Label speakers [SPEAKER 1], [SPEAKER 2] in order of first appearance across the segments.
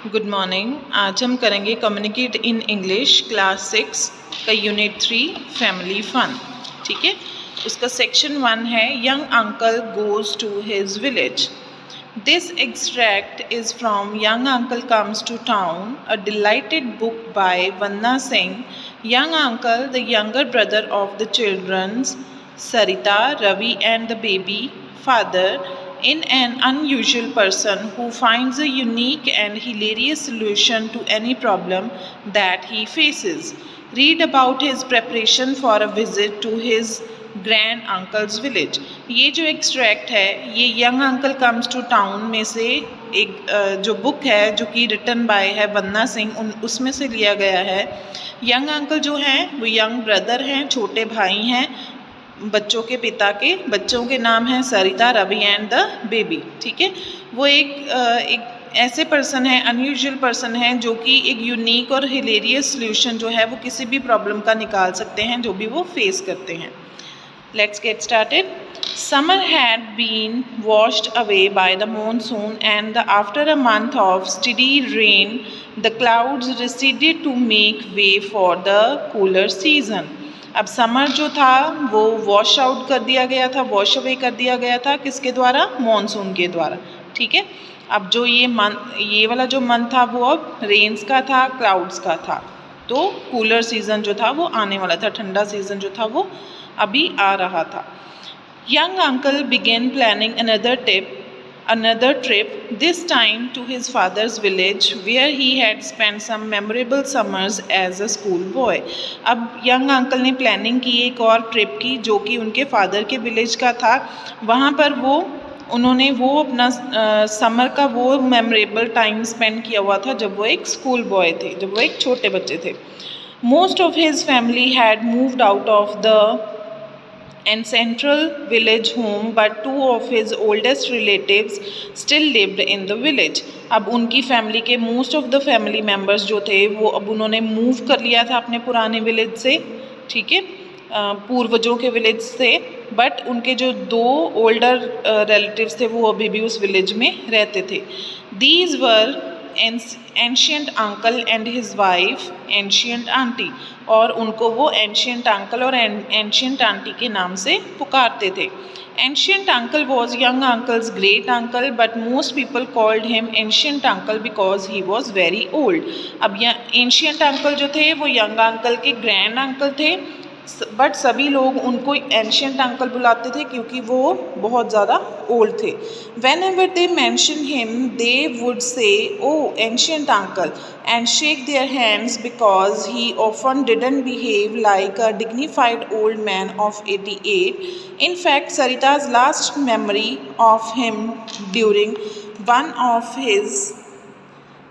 [SPEAKER 1] Good morning. आज हम करेंगे कम्युनिकेट इन इंग्लिश क्लास 6 का यूनिट 3 फैमिली फन। ठीक है, उसका सेक्शन 1 है young uncle goes to his village. This extract is from young uncle comes to town, a delighted book by वन्ना Singh. Young uncle, the younger brother of the children Sarita, Ravi and the baby father, in an unusual person who finds a unique and hilarious solution to any problem that he faces. Read about his preparation for a visit to his grand uncle's village. ये जो extract है ये young uncle comes to town में से एक जो book है जो कि रिटन बाय है वन्ना सिंह, उसमें से लिया गया है। यंग अंकल जो हैं वो यंग ब्रदर हैं, छोटे भाई हैं बच्चों के पिता के। बच्चों के नाम हैं सरिता, रवि एंड द बेबी। ठीक है, वो एक ऐसे पर्सन है, अनयूजुअल पर्सन है जो कि एक यूनिक और हिलेरियस सोल्यूशन जो है वो किसी भी प्रॉब्लम का निकाल सकते हैं जो भी वो फेस करते हैं। Let's get started. Summer had been washed away by the monsoon, and after a month of steady rain, the clouds receded to make way for the cooler season. अब समर जो था वो वॉश आउट कर दिया गया था, wash away कर दिया गया था किसके द्वारा? मॉनसून के द्वारा। ठीक है, अब जो ये वाला जो मंथ था वो अब रेन्स का था, क्लाउड्स का था, तो कूलर सीजन जो था वो आने वाला था, ठंडा सीजन जो था वो अभी आ रहा था। Young uncle began planning another trip, this time to his father's village where he had spent some memorable summers as a school boy. अब यंग अंकल ने प्लानिंग की एक और ट्रिप की जो कि उनके फादर के विलेज का था। वहाँ पर उन्होंने अपना समर का वो मेमोरेबल टाइम स्पेंड किया हुआ था जब वो एक स्कूल बॉय थे, जब वो एक छोटे बच्चे थे। Most of his family had moved out of the ancestral village home, but two of his oldest relatives still lived in the village. अब उनकी फैमिली के most of the family members जो थे वो अब उन्होंने मूव कर लिया था अपने पुराने विलेज से। ठीक है, पूर्वजों के विलेज से, बट उनके जो दो ओल्डर रिलेटिव्स थे वो अभी भी उस विलेज में रहते थे। These were ancient uncle and his wife ancient aunty, और उनको वो एंशियंट अंकल और एंशियंट आंटी के नाम से पुकारते थे। Ancient uncle was young uncle's great uncle, but most people called him ancient uncle because he was very old. अब एंशियंट अंकल जो थे वो यंग अंकल के ग्रैंड अंकल थे, बट सभी लोग उनको एंशियंट अंकल बुलाते थे क्योंकि वो बहुत ज़्यादा ओल्ड थे। Whenever they mention him they would say oh ancient uncle and shake their hands because he often didn't behave like a dignified old man of 88। In fact Sarita's last memory of him during one of his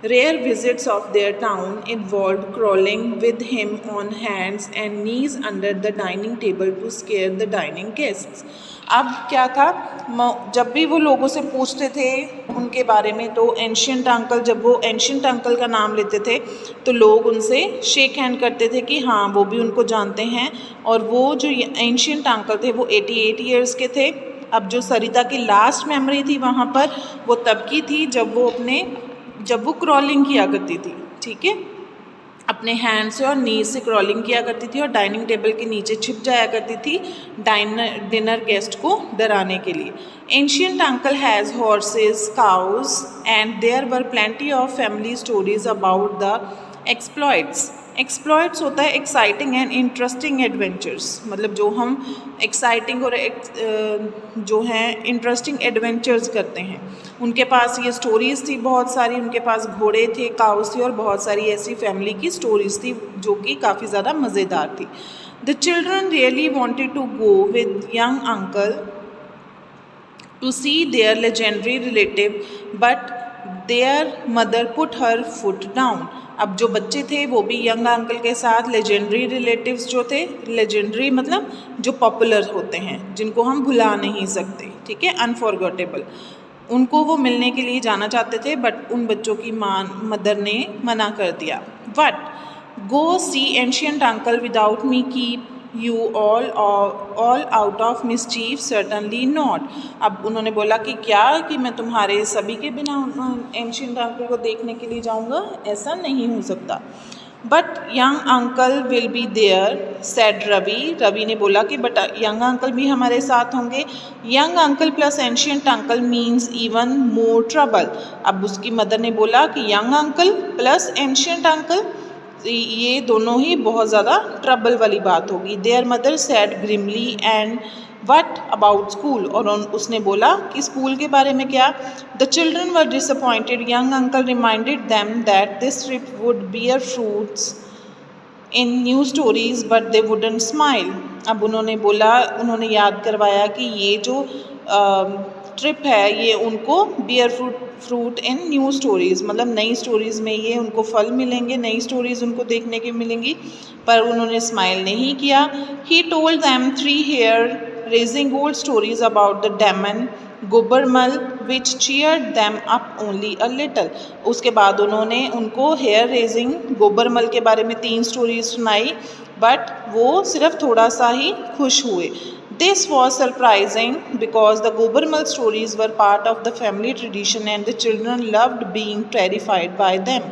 [SPEAKER 1] rare visits of their town involved crawling with him on hands and knees under the dining table to scare the dining guests. अब क्या था, जब भी वो लोगों से पूछते थे उनके बारे में तो एंशियंट अंकल, जब वो एंशियंट अंकल का नाम लेते थे तो लोग उनसे शेक हैंड करते थे कि हाँ वो भी उनको जानते हैं। और वो जो एंशियंट अंकल थे वो 88 ईयर्स के थे। अब जो सरिता की लास्ट मेमोरी थी वहाँ पर वो तब की थी जब वो क्रॉलिंग किया करती थी। ठीक है, अपने हैंड से और नी से क्रॉलिंग किया करती थी और डाइनिंग टेबल के नीचे छिप जाया करती थी डिनर गेस्ट को डराने के लिए। Ancient uncle has horses, cows and there were plenty of family stories about the exploits होता है एक्साइटिंग एंड इंटरेस्टिंग एडवेंचर्स, मतलब जो हम एक्साइटिंग और जो हैं इंटरेस्टिंग एडवेंचर्स करते हैं। उनके पास ये स्टोरीज़ थी बहुत सारी, उनके पास घोड़े थे, काउस थी और बहुत सारी ऐसी फैमिली की स्टोरीज़ थी जो कि काफ़ी ज़्यादा मज़ेदार थी। The children really wanted to go with young uncle to see their legendary relative, but their mother put her foot down. अब जो बच्चे थे वो भी यंग अंकल के साथ लेजेंडरी रिलेटिव्स जो थे, लेजेंडरी मतलब जो पॉपुलर होते हैं जिनको हम भुला नहीं सकते, ठीक है, अनफॉरगेटेबल, उनको वो मिलने के लिए जाना चाहते थे, बट उन बच्चों की मदर ने मना कर दिया। But go see ancient uncle without me keep you all out of mischief? Certainly not. अब उन्होंने बोला कि क्या कि मैं तुम्हारे सभी के बिना एंशिएंट अंकल को देखने के लिए जाऊंगा? ऐसा नहीं हो सकता. But young uncle will be there, said Ravi. Ravi ने बोला कि बट यंग अंकल भी हमारे साथ होंगे. Young uncle plus ancient uncle means even more trouble. अब उसकी मदर ने बोला कि young uncle plus ancient uncle, ये दोनों ही बहुत ज़्यादा ट्रबल वाली बात होगी. Their mother said grimly and what about school. और उसने बोला कि स्कूल के बारे में क्या? The children were disappointed. Young uncle reminded them that this trip would bear fruits in new stories but they wouldn't smile. अब उन्होंने याद करवाया कि ये जो ट्रिप है ये उनको bear fruit in new stories, मतलब नई स्टोरीज़ में ये उनको फल मिलेंगे, नई स्टोरीज़ उनको देखने की मिलेंगी, पर उन्होंने स्माइल नहीं किया. He told them 3 hair raising old stories about the demon Gobarmal which cheered them up only a little. उसके बाद उन्होंने उनको हेयर रेजिंग गोबरमल के बारे में 3 स्टोरीज सुनाई, बट वो सिर्फ थोड़ा सा ही खुश हुए. This was surprising because the Gobarmal stories were part of the family tradition and the children loved being terrified by them.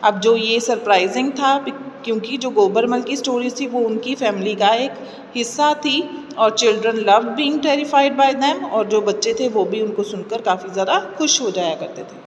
[SPEAKER 1] अब जो ये सरप्राइजिंग था क्योंकि जो गोबरमल की स्टोरीज थी वो उनकी फैमिली का एक हिस्सा थी और children loved being terrified bye them, और जो बच्चे थे वो भी उनको सुनकर काफ़ी ज़्यादा खुश हो जाया करते थे.